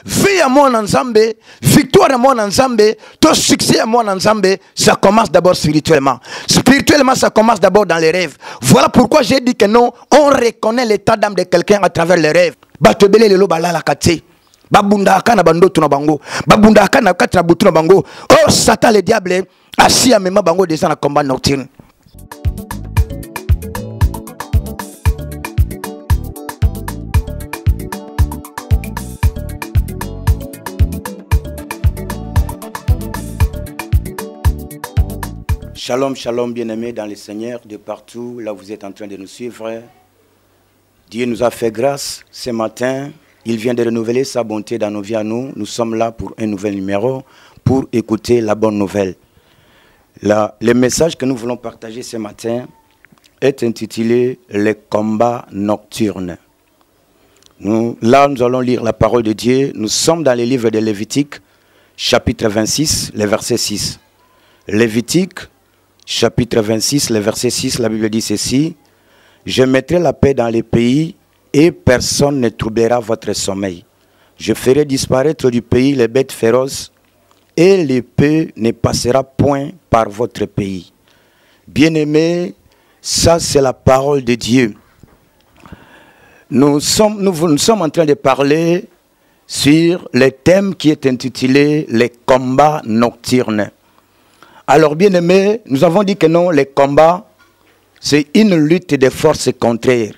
vie à mon Nzambe, victoire à mon Nzambe, ton succès à mon Nzambe, ça commence d'abord spirituellement. Spirituellement, ça commence d'abord dans les rêves. Voilà pourquoi j'ai dit que non, on reconnaît l'état d'âme de quelqu'un à travers les rêves. Batebele lelo balala kate. Babunda kana bandoto na bango. Babunda kana katra butu na bango. Oh Satan le diable assis à même bango descend la combat nocturne. Shalom, shalom, bien-aimés dans le Seigneur, de partout, là où vous êtes en train de nous suivre. Dieu nous a fait grâce ce matin. Il vient de renouveler sa bonté dans nos vies à nous. Nous sommes là pour un nouvel numéro, pour écouter la bonne nouvelle. Le message que nous voulons partager ce matin est intitulé « Les combats nocturnes ». Nous allons lire la parole de Dieu. Nous sommes dans le livre de Lévitique, chapitre 26, le verset 6. Lévitique, chapitre 26, le verset 6, la Bible dit ceci. « Je mettrai la paix dans les pays et personne ne troublera votre sommeil. Je ferai disparaître du pays les bêtes féroces et l'épée ne passera point par votre pays. » Bien-aimés, ça c'est la parole de Dieu. Nous sommes en train de parler sur le thème qui est intitulé « Les combats nocturnes ». Alors, bien aimé, nous avons dit que non, les combats, c'est une lutte de forces contraires.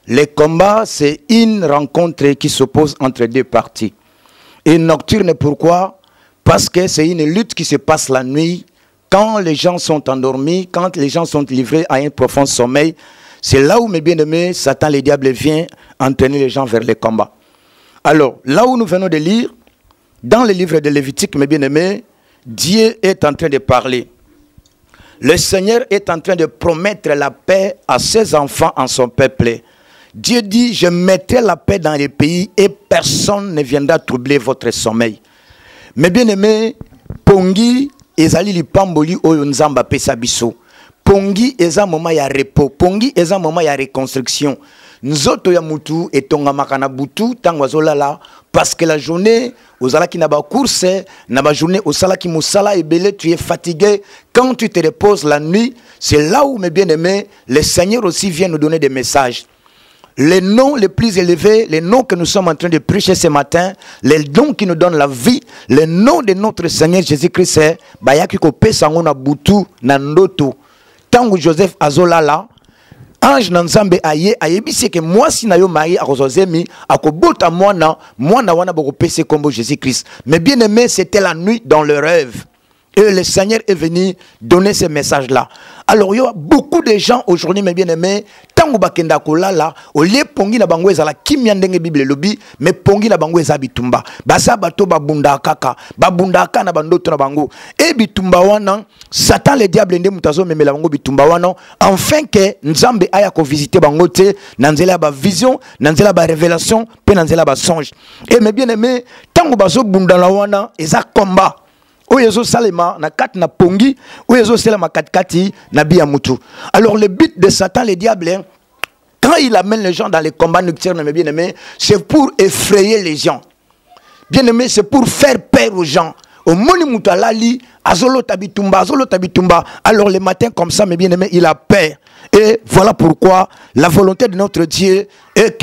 Les combats, c'est une rencontre qui s'oppose entre deux parties. Et nocturne, pourquoi? Parce que c'est une lutte qui se passe la nuit, quand les gens sont endormis, quand les gens sont livrés à un profond sommeil. C'est là où, mes bien-aimés, Satan, le diable, vient entraîner les gens vers les combats. Alors, là où nous venons de lire, dans le livre de Lévitique, mes bien-aimés, Dieu est en train de parler. Le Seigneur est en train de promettre la paix à ses enfants, en son peuple. Dieu dit, je mettrai la paix dans les pays et personne ne viendra troubler votre sommeil. Mais bien aimé, Pongi, ezali lipamboli oyo nzamba pesa biso. Pongi eza moment ya repos. Pongi eza moment ya reconstruction. Nzoto ya mutu etonga makana butu tangwazolala parce que la journée ozala ki na ba course na ba journée osala ki musala ebele, tu es fatigué. Quand tu te reposes la nuit, c'est là où, mes bien-aimés, le Seigneur aussi vient nous donner des messages. Les noms les plus élevés, les noms que nous sommes en train de prêcher ce matin, les noms qui nous donnent la vie, les noms de notre Seigneur Jésus-Christ, c'est bayaki ko pesa ngona butu na ndoto. Tangu Joseph azolala, ange nanzambe aye ayebisi que moi si na yo mari akozozemi akobota mwana wana boko pese kombo Jésus-Christ. Mais bien aimé, c'était la nuit dans le rêve. Et le Seigneur est venu donner ce message-là. Alors, il y a beaucoup de gens aujourd'hui, mes bien-aimés, tango bakenda kolala, au lieu pongi na bango ezala kimyandenge Bible lobi, mais pongi na bango eza bitumba. Basa bato babunda kaka, babunda kana bandoto na bango. Et bitumba wana, Satan le diable nde mutazo memela bango bitumba wana, enfin que Nzambe aya ko visiter bango te, nanzela ba vision, nanzela ba révélation, pe nanzela ba songe. Et mes bien-aimés, tango bazo bunda la wana, eza combat. Oyezo salema na kat na pongi, oyezo salema kat kati na biya mutu. Alors le but de Satan, le diable, quand il amène les gens dans les combats nocturnes, mes bien-aimés, c'est pour effrayer les gens. Bien-aimés, c'est pour faire peur aux gens. Au moni mutalali, azolo tabitumba. Alors le matin comme ça, mes bien-aimés, il a peur. Et voilà pourquoi la volonté de notre Dieu est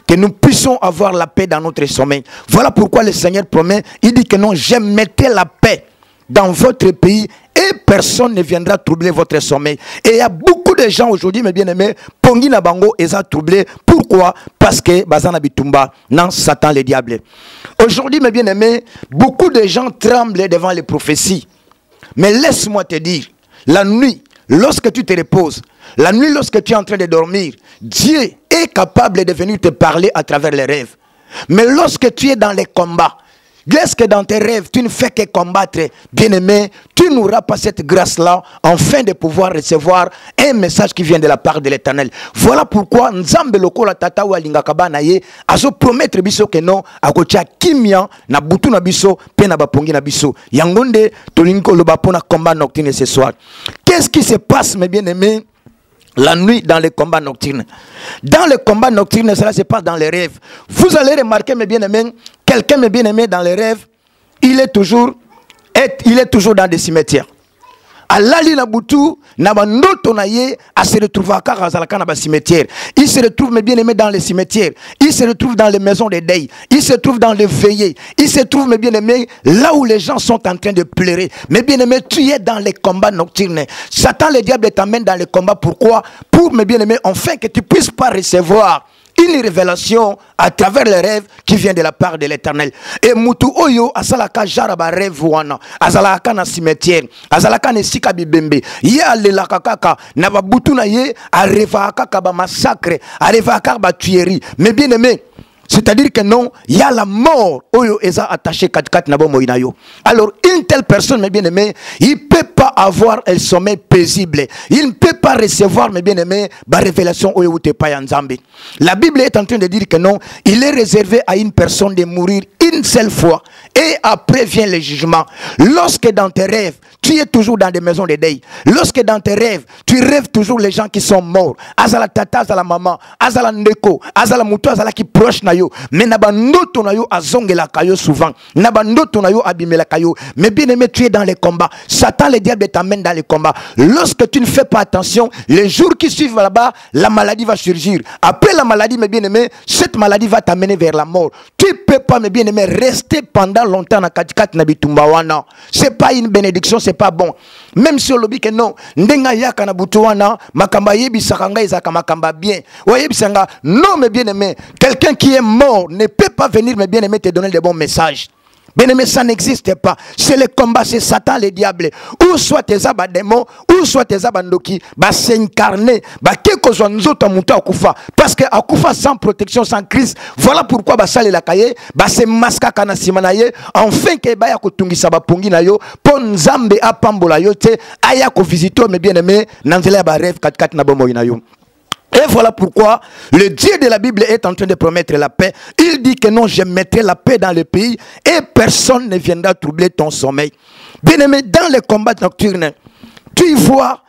que nous puissions avoir la paix dans notre sommeil. Voilà pourquoi le Seigneur promet, il dit que non, je mettrai la paix dans votre pays et personne ne viendra troubler votre sommeil. Et il y a beaucoup de gens aujourd'hui, mes bien-aimés, Pongi na bango eza troublé. Pourquoi? Parce que Bazana Bitumba, non, Satan le diable. Aujourd'hui, mes bien-aimés, beaucoup de gens tremblent devant les prophéties. Mais laisse-moi te dire, la nuit, lorsque tu te reposes, la nuit lorsque tu es en train de dormir, Dieu est capable de venir te parler à travers les rêves. Mais lorsque tu es dans les combats, lorsque dans tes rêves, tu ne fais que combattre, bien-aimé, tu n'auras pas cette grâce-là, afin de pouvoir recevoir un message qui vient de la part de l'Éternel. Voilà pourquoi Nzambe lokola tata wa lingakaba na ye, azo promettre biso que non, akotia kimia na butu na biso, pe na bapongi na biso. Yangonde, tolinko loba pona combat nocturne ce soir. Qu'est-ce qui se passe, mes bien-aimés? La nuit dans les combats nocturnes. Dans les combats nocturnes, cela se passe dans les rêves. Vous allez remarquer, mes bien-aimés, quelqu'un, mes bien-aimés, dans les rêves, il est toujours dans des cimetières. Alali na butu, na bandoto na ye, a se retrouve à Karazalaka na ba cimetière. Il se retrouve, mes bien-aimés, dans les cimetières. Il se retrouve dans les maisons des deuils. Il se trouve dans les veillées. Il se trouve, mes bien-aimés, là où les gens sont en train de pleurer. Mes bien-aimés, tu es dans les combats nocturnes. Satan, le diable, t'amène dans les combats. Pourquoi? Pour, mes bien-aimés, enfin que tu puisses pas recevoir une révélation à travers les rêves qui vient de la part de l'Éternel. Et mutu oyo asalaka jaraba rêve wana, azalaka na cimetière, azalaka na sika bibembe, ye alelaka kaka na babutu na ye, areva kaka ba massacre, areva kaka ba tuerie. Mais bien aimé, c'est-à-dire que non, il y a la mort oyo eza attaché kat na bomo inayo. Alors une telle personne, mes bien-aimés, il ne peut pas avoir un sommeil paisible. Il ne peut pas recevoir, mes bien-aimés, la révélation oyo ou te payanzambi. La Bible est en train de dire que non, il est réservé à une personne de mourir une seule fois et après vient le jugement. Lorsque dans tes rêves, tu es toujours dans des maisons de deuil. Lorsque dans tes rêves, tu rêves toujours les gens qui sont morts. Azala tata, azala maman, azala ndeko, azala muto, azala qui proche na yo. Mais nabandoto na yo azongela kayo souvent. Nabandoto na yo abimela kayo. Mais bien aimé, tu es dans les combats. Satan, le diable, t'amène dans les combats. Lorsque tu ne fais pas attention, les jours qui suivent là-bas, la maladie va surgir. Après la maladie, mes bien-aimés, cette maladie va t'amener vers la mort. Tu ne peux pas, mes bien-aimés, rester pendant longtemps na katikat na bitumbawana. C'est pas une bénédiction, c'est pas bon. Même si on dit que non, ndenga yaka na butuwana, makamba yebi sakanga izaka makamba bien. Oyebi sanga, non, mes bien-aimés, quelqu'un qui est mort ne peut pas venir, mes bien-aimés, te donner des bons messages. Bien-aimé, ça n'existe pas. C'est le combat, c'est Satan, le diable. Ou soit tes abadémons, ou soit tes abandoki, bah s'incarner, bah quelque chose nous autres monter à Koufa. Parce que à Koufa sans protection, sans crise, voilà pourquoi bah ça la cahier, bah c'est masca kana simanaye, enfin que bah yako tungi saba pungi na yo, pon zambe a pambola yo te, ayako visito, mes bien-aimés, nanzela ba rêve kat na bomo na yo. Et voilà pourquoi le Dieu de la Bible est en train de promettre la paix. Il dit que non, je mettrai la paix dans le pays et personne ne viendra troubler ton sommeil. Bien aimé, dans les combats nocturnes, tu vois,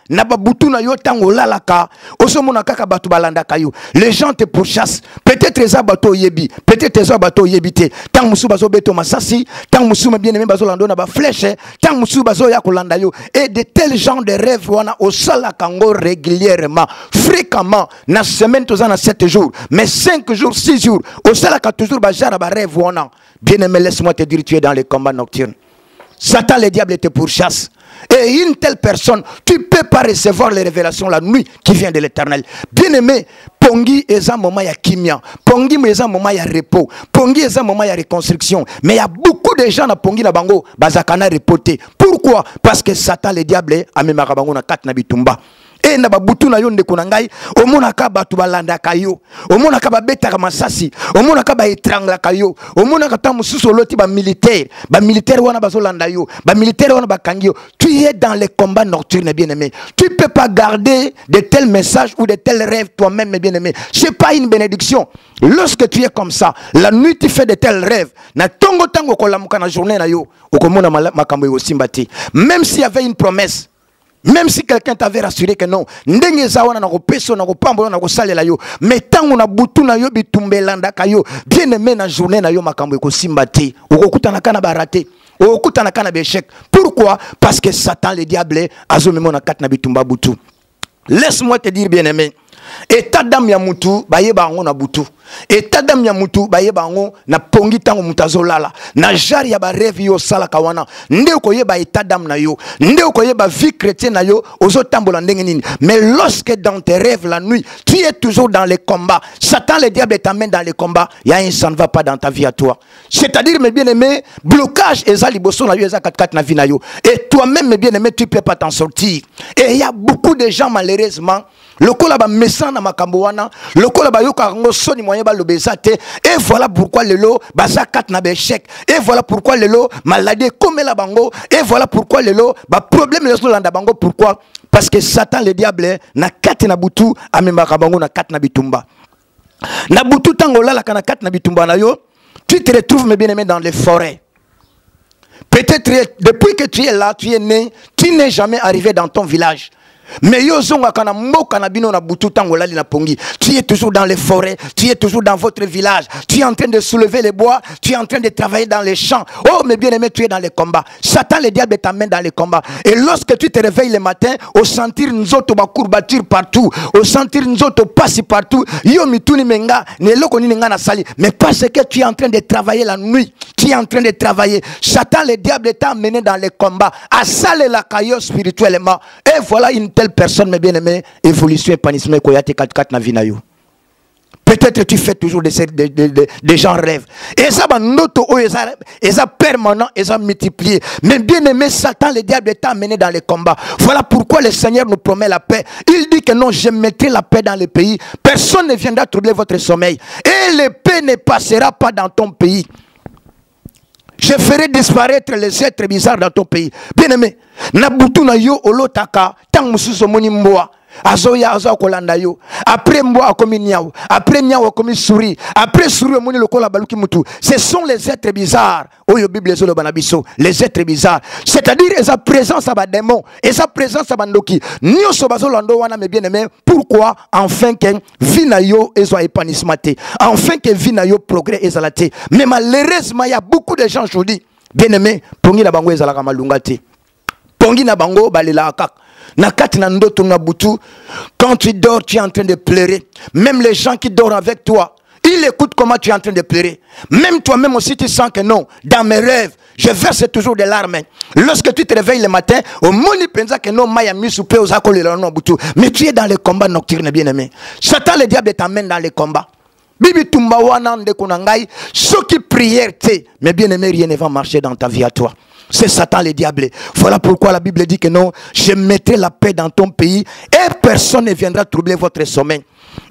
les gens te pourchassent. Peut-être les abato yebi, peut-être les abato yebite. Tant musu bazo beto masasi, tant musu bien aimé bazo lando na ba flèche, tant musu bazo ya kolanda yo. Et de tels gens de rêves wana au sala kango régulièrement, fréquemment, na semaine tous en 7 jours, mais 5 jours, 6 jours, au sala ka toujours ba jara ba rêve wana. Bien aimé, laisse-moi te dire, tu es dans les combats nocturnes. Satan, le diable, te pourchasse. Et une telle personne, tu ne peux pas recevoir les révélations la nuit qui vient de l'Éternel. Bien aimé, Pongi est un moment de kimia. Pongi est un moment de repos. Pongi est un moment de reconstruction. Mais il y a beaucoup de gens à Pongi na bango, bazakana repoté. Pourquoi? Parce que Satan, le diable, a mis bango na kat na bitumba. Et na babutu na yo ndeko na ngai omona ka batu balanda kayo omona ka babeta masasi omona ka ba etrangla kayo omona ka ta mususu loti ba militaire wana bazolanda yo ba militaire wana bakangi yo. Tu es dans les combats nocturnes, bien aimé. Tu peux pas garder de tels messages ou de tels rêves toi-même, bien aimé. C'est pas une bénédiction. Lorsque tu es comme ça, la nuit tu fais de tels rêves, na tongo tango kolamuka na journée na yo okomona makambo yo simbati. Même s'il y avait une promesse, même si quelqu'un t'avait rassuré que non, ndenge zawana na kopeso na kopambo na kosalela yo, mais tango na butu na yo bitumbelanda kayo, bien aimé na journée na yo makambo ko simbati, okokutana kana barate, okokutana kana béchec. Pourquoi? Parce que Satan le diable azomemo na kat na bitumba butu. Laisse-moi te dire, bien aimé, état d'âme ya mutu bayeba ngo na butu, état d'âme ya mutu bayeba ngo na pongi tango mutazolala na jari ya ba rêve yo sala kawana nde ko yeba état d'âme na yo, nde ko yeba vie chrétienne na yo ozotambola ndenge nini. Mais lorsque dans tes rêves la nuit tu es toujours dans les combats, Satan le diable t'amène dans les combats, il y a un ça ne va pas dans ta vie à toi. C'est-à-dire, mes bien-aimés, blocage eza liboso na yo eza kat na vie na yo, et toi-même, mes bien-aimés, tu peux pas t'en sortir. Et il y a beaucoup de gens malheureusement le kola ba mesana makambo wana, le kola ba yoka ngo soni moyen ba lobezate. Et voilà pourquoi le lo baza kat na béchec. Et voilà pourquoi le lo maladie comme la bango. Et voilà pourquoi le lo ba problème le landa bango. Pourquoi? Parce que Satan le diable na kat na butu amemaka bango na kat na bitumba. Na butu tango la kana kat na bitumba na yo, tu te retrouves, mes bien-aimés, dans les forêts. Peut-être depuis que tu es là, tu es né, tu n'es jamais arrivé dans ton village. Mais yo zonga kana mboka na bino na butu tango lali na pongi. Tu es toujours dans les forêts, tu es toujours dans votre village, tu es en train de soulever les bois, tu es en train de travailler dans les champs. Oh mes bien-aimés, tu es dans les combats. Satan, le diable t'amène dans les combats. Et lorsque tu te réveilles le matin, au sentir nous autres ba courbature partout, au sentir nous autres passe partout, yo mituni menga, ne loko ni nga na sali. Mais parce que tu es en train de travailler la nuit, tu es en train de travailler. Satan, le diable t'a amené dans les combats, à saler la caillou spirituellement. Et voilà une telle personne, mes bien-aimés, évolution et épanouissement koyate 4-4 na vie na yo. Peut-être tu fais toujours des gens rêvent. Et ça, et ça permanent, et ça multiplié. Mais bien aimé, Satan, le diable t'a amené dans les combats. Voilà pourquoi le Seigneur nous promet la paix. Il dit que non, je mettrai la paix dans le pays. Personne ne viendra troubler votre sommeil. Et l'épée ne passera pas dans ton pays. Je ferai disparaître les êtres bizarres dans ton pays. Bien aimé, Nabutu na yo olotaka tang mususo moni mboa. Azoya azo kolanda yo. Après mboa akomi niao. Après niao akomi souris. Après souris moni lokola baluki mutu. Ce sont les êtres bizarres. Oyo Bible zolo banabiso. Les êtres bizarres. C'est-à-dire sa présence à démon et sa présence à bandoki. Nyoso bazolando wana me bien aimé. Pourquoi? Enfin que vina yo ezo épanouissement. Enfin que vina yo progrès ezalate. Mais malheureusement il y a beaucoup de gens aujourd'hui. Bien aimé, pongi na bango ezalaka malungate. Pongi na bango balela akak. Nakat na ndoto na butu. Quand tu dors, tu es en train de pleurer. Même les gens qui dorment avec toi, ils écoutent comment tu es en train de pleurer. Même toi-même aussi, tu sens que non. Dans mes rêves, je verse toujours des larmes. Lorsque tu te réveilles le matin, au moni pensa que non, maya misoupe aux akolé la butu. Mais tu es dans les combats nocturnes, bien aimé. Satan, le diable t'amène dans les combats. Bibi tumba wana ndekonangai, ceux qui prièrent, mais bien aimé, rien ne va marcher dans ta vie à toi. C'est Satan le diable. Voilà pourquoi la Bible dit que non, je mettrai la paix dans ton pays et personne ne viendra troubler votre sommeil.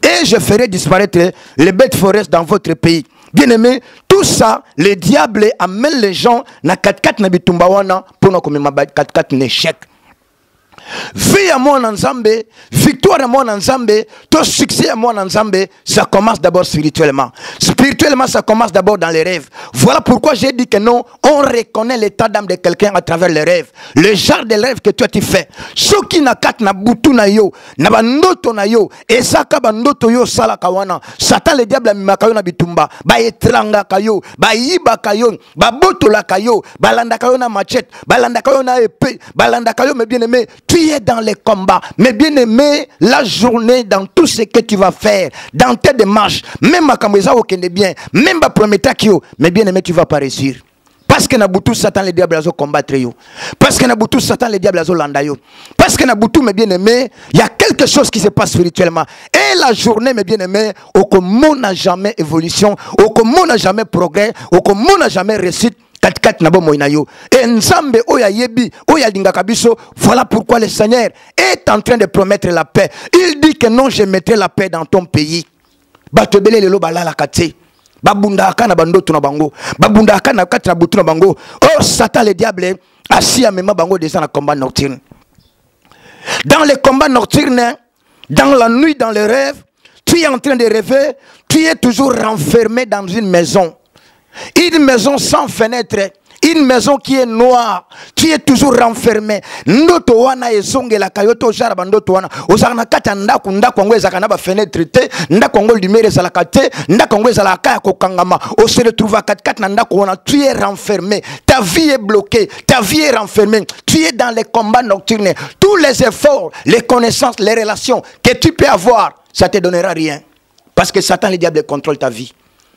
Et je ferai disparaître les bêtes forestières dans votre pays. Bien aimé, tout ça, le diable amène les gens na 4-4 na bitumbawana pour nous comme 4-4 n'échec. Vie à mon ensemble, victoire à mon ensemble, tout succès à mon ensemble, ça commence d'abord spirituellement. Spirituellement, ça commence d'abord dans les rêves. Voilà pourquoi j'ai dit que non, on reconnaît l'état d'âme de quelqu'un à travers les rêves. Le genre de rêve que toi tu fais. Ceux qui n'a kat na butu na yo, na bandoto na yo, et ça ka bandoto yo sala kawana. Satan le diable mimakayo na bitumba, ba etranga kayo, ba yiba kayo, ba boto la kayo, ba landa kayo na machette, ba landa kayo na épée, ba landa kayo me bien aimé. Tu es dans les combats, mais bien aimé, la journée, dans tout ce que tu vas faire, dans tes démarches, même à Kamweza au Kende bien, même à Prométakio, mais bien aimé, tu vas pas réussir. Parce que Nabutu Satan le diable a combattre yo. Parce que Nabutu Satan le diable a landa yo. Parce que Nabutu, mes bien aimé, il y a quelque chose qui se passe spirituellement. Et la journée, mes bien aimés, au comment n'a jamais évolution, au comment n'a jamais progrès, au comment n'a jamais réussite. Et Nzambe oya yebi oya linga kabiso. Voilà pourquoi le Seigneur est en train de promettre la paix. Il dit que non, je mettrai la paix dans ton pays. Batebele lelo balala kate. Babunda akana bandoto na bango. Babunda akana kati na butu na bango. Oh Satan le diable assis à même bango descend la combat nocturne. Dans les combats nocturnes, dans la nuit, dans les rêves, tu es en train de rêver, tu es toujours renfermé dans une maison. Une maison sans fenêtre, une maison qui est noire, tu es toujours renfermé. Ndoto wana ezonge la kayoto jaraba ndoto wana. Ozana kata ndaku ndaku ngwe zakana ba fenêtre te, ndaku ngwe lumière za la kate, ndaku ngwe za la kaya kokangama. On se retrouve à 4-4 na ndaku wana, tu es renfermé. Ta vie est bloquée, ta vie est renfermée. Tu es dans les combats nocturnes. Tous les efforts, les connaissances, les relations que tu peux avoir, ça te donnera rien. Parce que Satan le diable contrôle ta vie.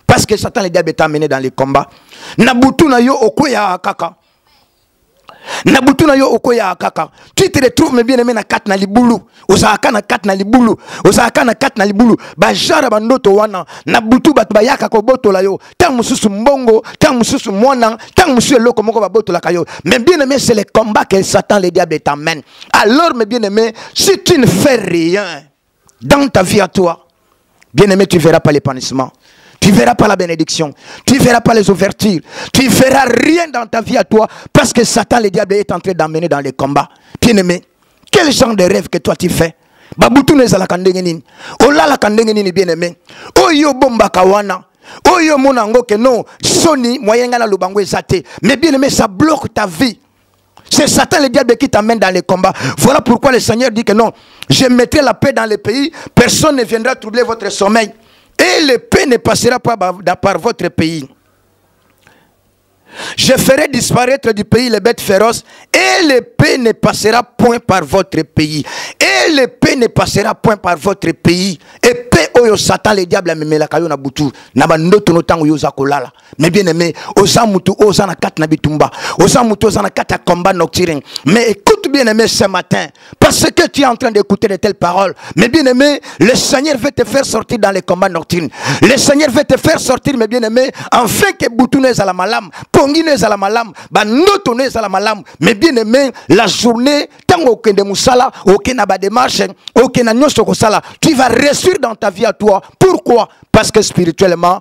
Parce que Satan le diable t'a amené dans les combats. Nabutu na yo okoya kaka. Nabutu na yo okoya kaka. Tu te retrouves mais bien aimé na kat na libulu. Osaka na kat na libulu. Osaka na kat na libulu. Ba jara bandoto wana. Nabutu bat bayaka ko boto la yo. Tang mususu mbongo, tang mususu mwana, tang mususu loko moko ba boto la kayo. Mais bien aimé, c'est le combat que Satan le diable t'amène. Alors mes bien aimé, si tu ne fais rien dans ta vie à toi, bien aimé, tu verras pas l'épanouissement. Tu ne verras pas la bénédiction. Tu ne verras pas les ouvertures. Tu ne verras rien dans ta vie à toi. Parce que Satan, le diable, est en train d'emmener dans les combats. Bien aimé, quel genre de rêve que toi tu fais? Baboutou ne zala kandengenin. Ola la kandengenin bien aimé. Oyo bomba kawana. Oyo monango que non. Soni, moyen gana lubango esate. Mais bien aimé, ça bloque ta vie. C'est Satan le diable qui t'amène dans les combats. Voilà pourquoi le Seigneur dit que non, je mettrai la paix dans les pays, personne ne viendra troubler votre sommeil. Et la paix ne passera pas par votre pays. Je ferai disparaître du pays les bêtes féroces et l'épée ne passera point par votre pays. Et l'épée ne passera point par votre pays. Épée oyo Satan le diable a mis la kayo na butu na bandoto no tango yoza kolala. Mais bien aimé, oza mutu oza na kat na bitumba, oza mutu oza na kat ya combat nocturne. Mais écoute bien aimé ce matin, parce que tu es en train d'écouter de telles paroles. Mais bien aimé, le Seigneur veut te faire sortir dans les combats nocturnes. Le Seigneur veut te faire sortir, mes bien aimé, afin que butu ne za la malam. Mais bien aimé, la journée, tu vas réussir dans ta vie à toi. Pourquoi? Parce que spirituellement,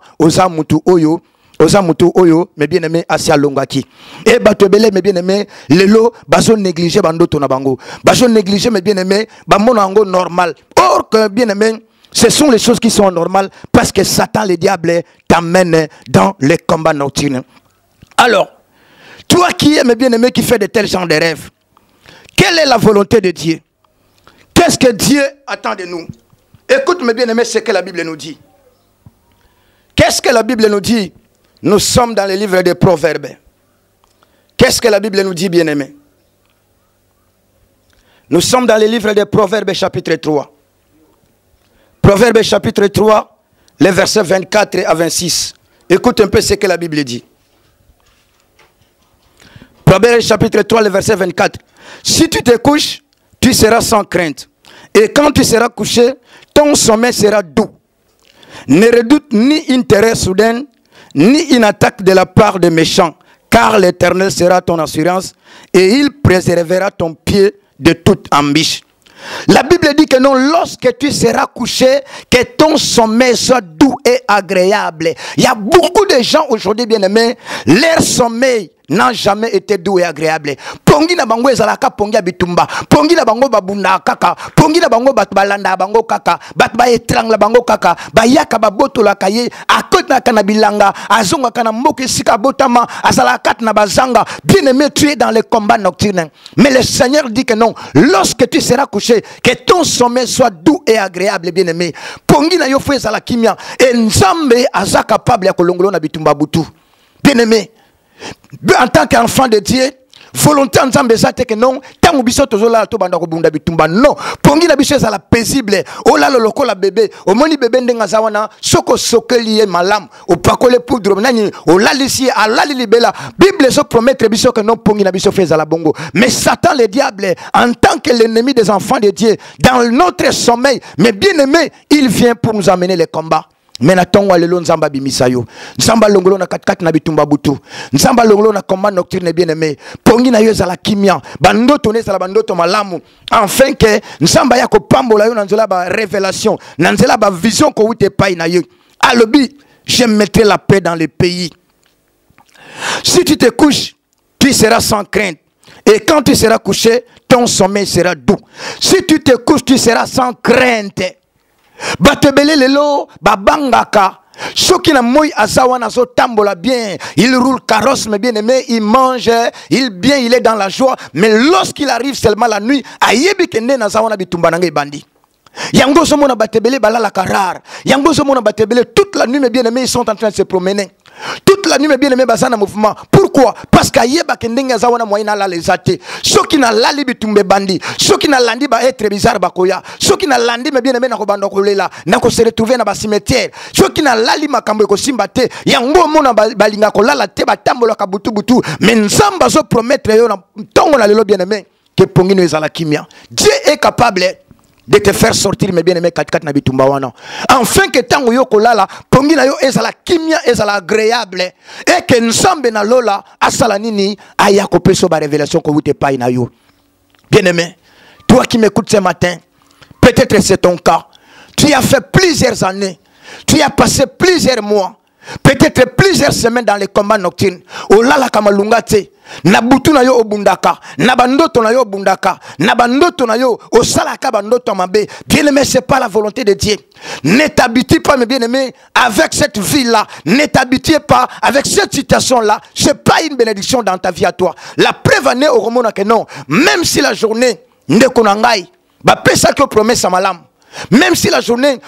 mais bien aimé, Asia Longaki. Et Batobele, mais bien aimé, Lelo, Bazo négligé, Bandoto Nabango. Bazo négligé, mais bien aimé, Bamonango normal. Or que bien aimé, ce sont les choses qui sont normales parce que Satan, le diable, t'amène dans les combats nocturnes. Alors, toi qui aimes bien aimé, qui fait de tels genres de rêves, quelle est la volonté de Dieu? Qu'est-ce que Dieu attend de nous? Écoute, mes bien aimés, ce que la Bible nous dit. Qu'est-ce que la Bible nous dit? Nous sommes dans le livre des Proverbes. Qu'est-ce que la Bible nous dit, bien aimés? Nous sommes dans le livre des Proverbes, chapitre 3. Proverbes, chapitre 3, les versets 24 à 26. Écoute un peu ce que la Bible dit. Proverbes chapitre 3, le verset 24. Si tu te couches, tu seras sans crainte. Et quand tu seras couché, ton sommeil sera doux. Ne redoute ni une terreur soudaine, ni une attaque de la part des méchants, car l'Éternel sera ton assurance et il préservera ton pied de toute embûche. La Bible dit que non, lorsque tu seras couché, que ton sommeil soit doux et agréable. Il y a beaucoup de gens aujourd'hui, bien aimés, leur sommeil n'a jamais été doux et agréable. Pongi na bango ezalaka pongi abitumba. Pongi na bango babunda kaka. Pongi na bango batbalanda bango kaka. Batba etrangla bango kaka. Bayaka baboto la kaye. Akot na kanabilanga. Azonga kanamboke sika botama. Azalakat na bazanga. Bien aimé, tu es dans les combats nocturnes. Mais le Seigneur dit que non. Lorsque tu seras couché, que ton sommeil soit doux et agréable, bien aimé. Pongi na yo fwe ezala kimia. Et Nzambe aza capable ya kolongolo na bitumba butu. Bien aimé. En tant qu'enfant de Dieu, volonté en Nzambe zate que non, tant ou biso tozola to banda ko bunda bitumba non, pongi na biso la paisible, o la loko la bébé, o moni bébé ndenga zawana, soko sokeli malam, o pakole poudre nani, o la lisi a la libela. Bible so promettre biso que non pongi na biso feza la bongo. Mais Satan le diable en tant que l'ennemi des enfants de Dieu dans notre sommeil, mais bien aimé, il vient pour nous amener les combats. Menatongo lelo nzamba bimisayo nzamba longolo na katkat na bitumba butu nzamba longolo na combat nocturne bien aimé pongi na yo za la kimia bandoto ne za la bandoto malamu enfin que nzamba ya ko pambola yo na nzola ba révélation na nzola ba vision ko wite pai na yo alobi je mettrai la paix dans les pays. Si tu te couches, tu seras sans crainte. Et quand tu seras couché, ton sommeil sera doux. Si tu te couches, tu seras sans crainte. Batebele lelo babangaka soki na moi azawana zo tambola bien, il roule carrosse mais bien aimé, il mange, il est dans la joie, mais lorsqu'il arrive seulement la nuit, ayebi kende na zawana bitumba nanga bandi. Yango so mona batebele balala karar. Yango so mona batebele toute la nuit mais bien aimé, ils sont en train de se promener. Toute la nuit mais bien aimé bazana mouvement. Pourquoi? Parce qu'ayeba kendenga zawana moyena la lesate. Ceux qui na lali bitumbe bandi, ceux qui na landi ba être bizarre bakoya, ceux qui na landi mais bien aimé na ko bando kolela, na ko se retrouver na ba cimetière. Ceux qui na lali makambo ko simbate, yango mona balinga ko lala te batambola ka butu butu. Mais nzamba zo promettre yo na tongo na lelo bien aimé que pongino ezala kimia. Dieu est capable de te faire sortir mes bien-aimés kat na bitumba wana. Enfin que tango yo kolala, pongi na yo ezala kimia ezala agréable et que nsambe na lola asala nini aya ko peso ba révélation ko wute pai na yo. Bien-aimé, toi qui m'écoutes ce matin, peut-être c'est ton cas. Tu as fait plusieurs années, tu as passé plusieurs mois, peut-être plusieurs semaines dans les combats nocturnes. Oh là là kamalungate. na butu na yo obundaka, na bandoto na yo obundaka, na bandoto na yo osalaka bandoto mabe. Bien-aimé, c'est pas la volonté de Dieu. Ne t'habitue pas, mes bien-aimés, avec cette vie-là. Ne t'habitue pas avec cette situation-là. C'est pas une bénédiction dans ta vie à toi. La preuve en est au roman que non. Même si la journée ne konangai, ba pesa que promesse à malam. Même si la journée,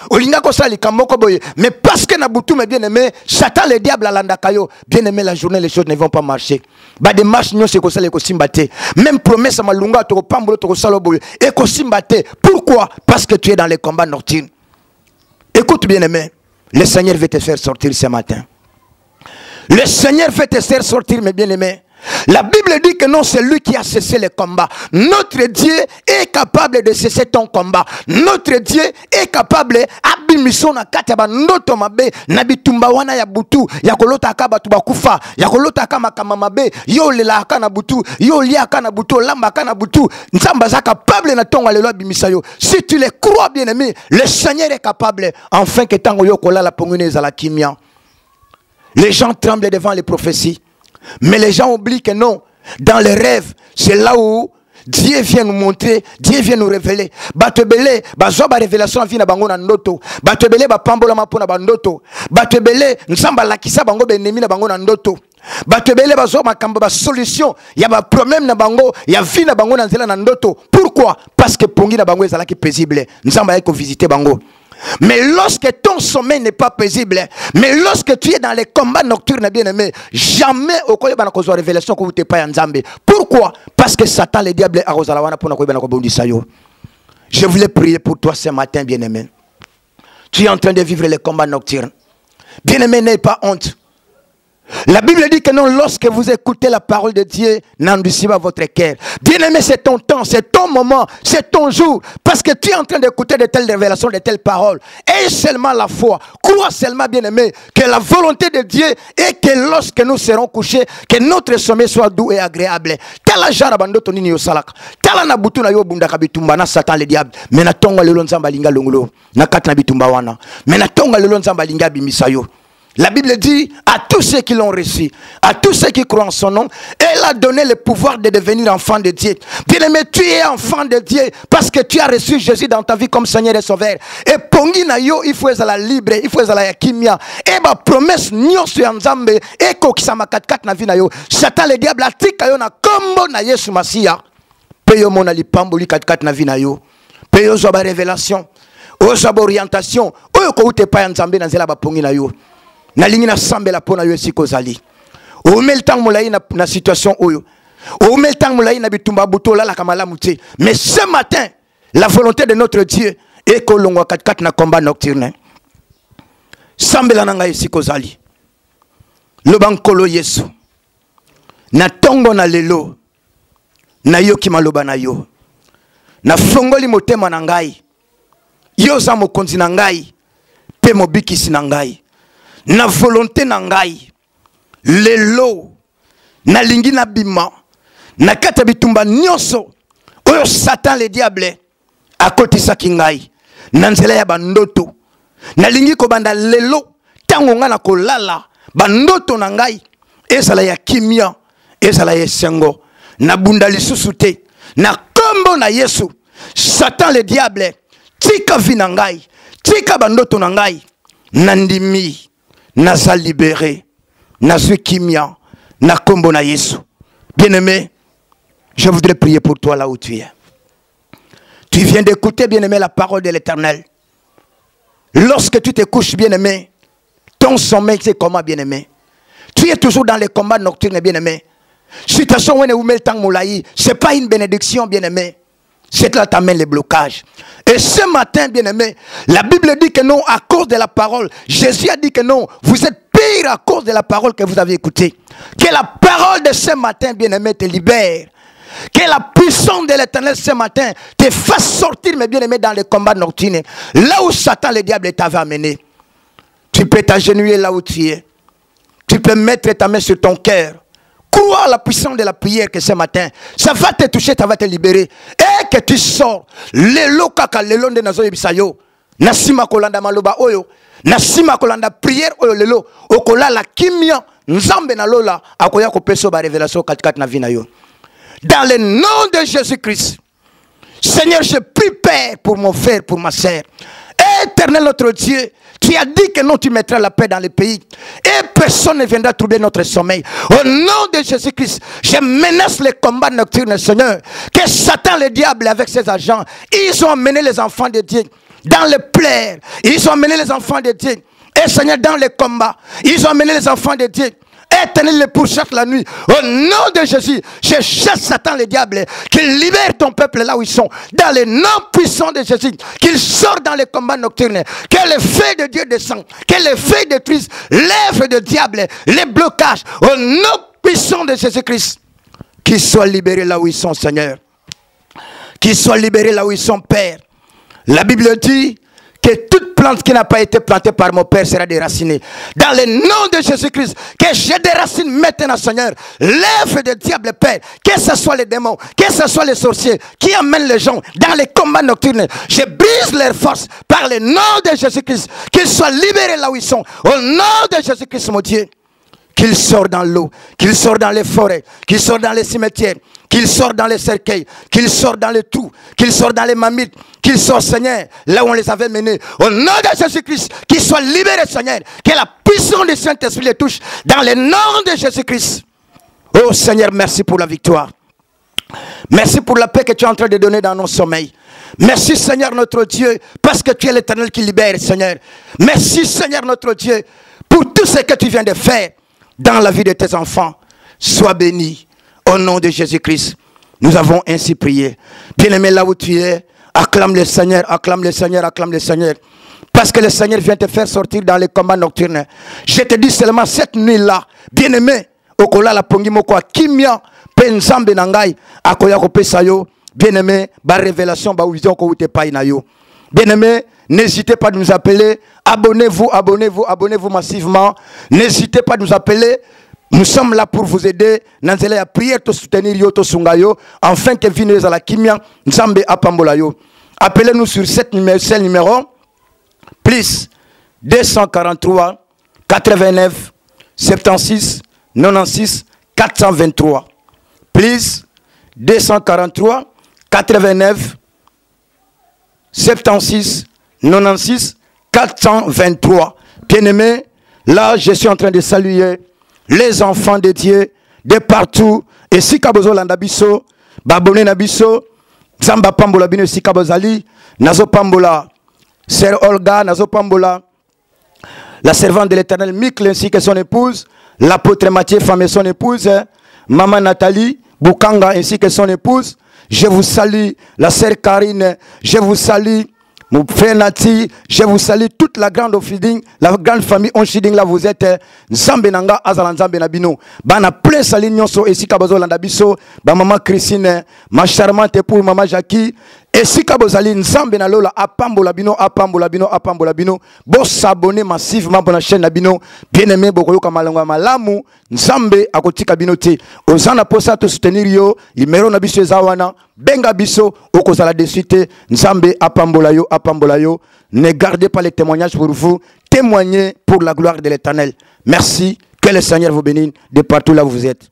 mais parce que Nabutu, mes bien-aimés, Satan, le diable, l'andakayo, bien-aimé, la journée, les choses ne vont pas marcher. Bah, des marches, nous, c'est comme ça, les kosimbate. Même promesse à malunga, toko pambo, toko salobo, et kosimbate. Pourquoi? Parce que tu es dans les combats nocturnes. Écoute, bien-aimé, le Seigneur veut te faire sortir ce matin. Le Seigneur veut te faire sortir, mes bien-aimés. La Bible dit que non, c'est lui qui a cessé le combat. Notre Dieu est capable de cesser ton combat. Notre Dieu est capable abimission na kataba noto mabe na bitumba wana ya butu ya kolota ka batu bakufa ya kolota ka makama mabe yo lela ka na butu yo lia ka na butu lamba ka na butu nzamba za capable na tonga lelo abimisa yo. Si tu le crois, bien-aimé, le Seigneur est capable enfin que tango yo kola la pongune za la kimia. Les gens tremblent devant les prophéties. Mais les gens oublient que non, dans les rêves, c'est là où Dieu vient nous montrer, Dieu vient nous révéler. Batebele, bazoba révélation vient na bango na ndoto. Batebele ba pambola mapona ba ndoto. Batebele nsamba lakisa bango benemi na bango na ndoto. Batebele bazoba makamba ba solution, ya ba problème na bango, ya vie na bango na nzela na ndoto. Pourquoi? Parce que pongi na bango ezalaki paisible. Nsamba yako visiter bango. Mais lorsque ton sommeil n'est pas paisible, mais lorsque tu es dans les combats nocturnes, bien-aimé, jamais au coin de la révélation que vous n'êtes pas en Zambie. Pourquoi? Parce que Satan, le diable, a je voulais prier pour toi ce matin, bien-aimé. Tu es en train de vivre les combats nocturnes. Bien-aimé, n'aie pas honte. La Bible dit que non, lorsque vous écoutez la parole de Dieu, n'endurcissez pas votre cœur. Bien-aimé, c'est ton temps, c'est ton moment, c'est ton jour. Parce que tu es en train d'écouter de telles révélations, de telles paroles. Et seulement la foi. Crois seulement, bien-aimé, que la volonté de Dieu est que lorsque nous serons couchés, que notre sommeil soit doux et agréable. Tala jara bandoto nini yo salaka. Tala na butu na yo bundaka bitumba na Satan le diable. Mais na tonga lelo nzamba linga longulo. Na katna bitumba wana. Mais na tonga lelo nzamba linga bimisayo. La Bible dit à tous ceux qui l'ont reçu, à tous ceux qui croient en son nom, elle a donné le pouvoir de devenir enfant de Dieu. Bien-aimé, tu es enfant de Dieu parce que tu as reçu Jésus dans ta vie comme Seigneur et Sauveur. Et pongi na yo, il faut être la libre, il faut être la yakimia. Et ma promesse nyo sur Nzambe et ko kisama kat na vie na yo. Satan le diable a tika yo na kombo na Yesu Masia. Peyo mona li pamboli kat na vie na yo. Peyo zo ba révélation, o zo ba orientation, o ko ute pa Nzambe na zela ba pongi na yo. Na lingi na sambela pona yo siko zali. O meltang molai na situation oyo. O meltang molai na bitumba butola la kamala muté. Mais ce matin, la volonté de notre Dieu est que l'on kat na combat nocturne. Sambela na ngai siko zali. Lobankolo Yesu. Na tongo na lelo. Na yo ki maloba na yo. Na fongoli motema na ngai. Yo za mokonzi na ngai. Pe mobikisi na ngai. Na volonté na ngai lelo na lingi na bima na kata bitumba nyonso oyo Satan le diable akotisa kingai na nzela ya bandoto na lingi ko banda lelo tango nga na kolala bandoto na ngai ezala ya kimia ezala ya sengo na bunda lisusu te na kombo na Yesu. Satan le diable tika vi na ngai tika bandoto na ngai na ndimi Naza libéré, Nazu kimia, na kombo na Yesu. Bien-aimé, je voudrais prier pour toi là où tu es. Tu viens d'écouter, bien-aimé, la parole de l'Éternel. Lorsque tu te couches, bien-aimé, ton sommeil, c'est comment, bien-aimé? Tu es toujours dans les combats nocturnes, bien-aimé. Situation où ce n'est pas une bénédiction, bien-aimé. C'est là que tu amènes les blocages. Et ce matin, bien-aimé, la Bible dit que non, à cause de la parole. Jésus a dit que non, vous êtes pire à cause de la parole que vous avez écoutée. Que la parole de ce matin, bien-aimé, te libère. Que la puissance de l'Éternel ce matin te fasse sortir, mes bien-aimés, dans les combats nocturnes. Là où Satan, le diable, t'avait amené. Tu peux t'agenouiller là où tu es. Tu peux mettre ta main sur ton cœur. Crois à la puissance de la prière que ce matin, ça va te toucher, ça va te libérer. Et que tu sors. Lelo kaka lelo de nazo yebisayo. Nasima kolanda maloba oyo. Nasima kolanda prière oyo lelo. Okola la kimia nzambe na lola akoya kopesa ba révélation katikati na vie na yo. Dans le nom de Jésus-Christ. Seigneur, je prie Père pour mon frère, pour ma sœur. Éternel notre Dieu, tu as dit que non, tu mettras la paix dans le pays. Et personne ne viendra troubler notre sommeil. Au nom de Jésus-Christ, je menace les combats nocturnes, Seigneur. Que Satan, le diable, avec ses agents, ils ont amené les enfants de Dieu dans les plaies. Ils ont amené les enfants de Dieu. Et Seigneur, dans les combats, ils ont amené les enfants de Dieu. Éternel, les pourchasse la nuit. Au nom de Jésus, je chasse Satan, le diable, qu'il libère ton peuple là où ils sont. Dans le nom puissant de Jésus, qu'il sorte dans les combats nocturnes. Que le feu de Dieu descende. Que le feu détruise l'œuvre du diable, les blocages. Au nom puissant de Jésus-Christ, qu'ils soient libérés là où ils sont, Seigneur. Qu'ils soient libérés là où ils sont, Père. La Bible dit que toute plante qui n'a pas été plantée par mon Père sera déracinée. Dans le nom de Jésus-Christ, que je déracine maintenant, Seigneur, l'œuvre du diable, Père, que ce soit les démons, que ce soit les sorciers qui amènent les gens dans les combats nocturnes. Je brise leurs forces par le nom de Jésus-Christ. Qu'ils soient libérés là où ils sont. Au nom de Jésus-Christ, mon Dieu. Qu'il sortent dans l'eau, qu'ils sortent dans les forêts, qu'ils sortent dans les cimetières, qu'ils sortent dans les cercueils, qu'ils sortent dans les trous, qu'ils sortent dans les marmites, qu'ils sortent, Seigneur, là où on les avait menés. Au nom de Jésus-Christ, qu'ils soient libérés, Seigneur. Que la puissance du Saint-Esprit les touche dans le nom de Jésus-Christ. Oh Seigneur, merci pour la victoire. Merci pour la paix que tu es en train de donner dans nos sommeils. Merci Seigneur notre Dieu, parce que tu es l'Éternel qui libère, Seigneur. Merci Seigneur notre Dieu, pour tout ce que tu viens de faire dans la vie de tes enfants. Sois béni au nom de Jésus-Christ. Nous avons ainsi prié. Bien-aimé, là où tu es, acclame le Seigneur, acclame le Seigneur, acclame le Seigneur. Parce que le Seigneur vient te faire sortir dans les combats nocturnes. Je te dis seulement cette nuit-là, bien-aimé, okola la pongi moko kimia penzambe nangai akoya kopesa yo. Bien-aimé, ba révélation ba vision ko ute pai na yo. Bien-aimé, n'hésitez pas à nous appeler. Abonnez-vous, abonnez-vous, abonnez-vous massivement. N'hésitez pas à nous appeler. Nous sommes là pour vous aider. Nanzele ya prière to soutenir yo to sungayo. Enfin que vinez à la kimia nzambe apambola yo. Appelez-nous sur ce numéro. Plus 243 89 76 96 423. Plus 243 89 76 96 423. Bien-aimés, là je suis en train de saluer les enfants de Dieu de partout. Et si kabozo landabiso, babone nabiso, zamba pambola bino si kabozali, nazo pambola, sœur Olga, nazo pambola, la servante de l'Éternel Micle ainsi que son épouse, l'apôtre Matthieu, femme et son épouse, maman Nathalie Bukanga ainsi que son épouse. Je vous salue, la sœur Karine, je vous salue, mon frère Nati, je vous salue toute la grande Ofiding, la grande famille Onshiding, là vous êtes, Nzambe Nanga, Azalan Nzambe Nabino, Bana plein salut Nyonso, et si Kabozo Landabiso, ba maman Christine, ma charmante épouse, maman Jackie, et si Kabozali Nzambe Nalola, Apambola Bino, Apambola Bino, Apambola Bino, bon s'abonner massivement pour la chaîne Nabino, bien aimé, Bokoyo Kamalangwa Malamu, Nzambe, Akoti Kabinote, Ozana Posa to soutenir yo, Imero Nabiso Zawana, Benga Biso, Okozala de suite, Nzambe, Apambola yo, Apambola yo, ne gardez pas les témoignages pour vous, témoignez pour la gloire de l'Éternel. Merci, que le Seigneur vous bénisse de partout là où vous êtes.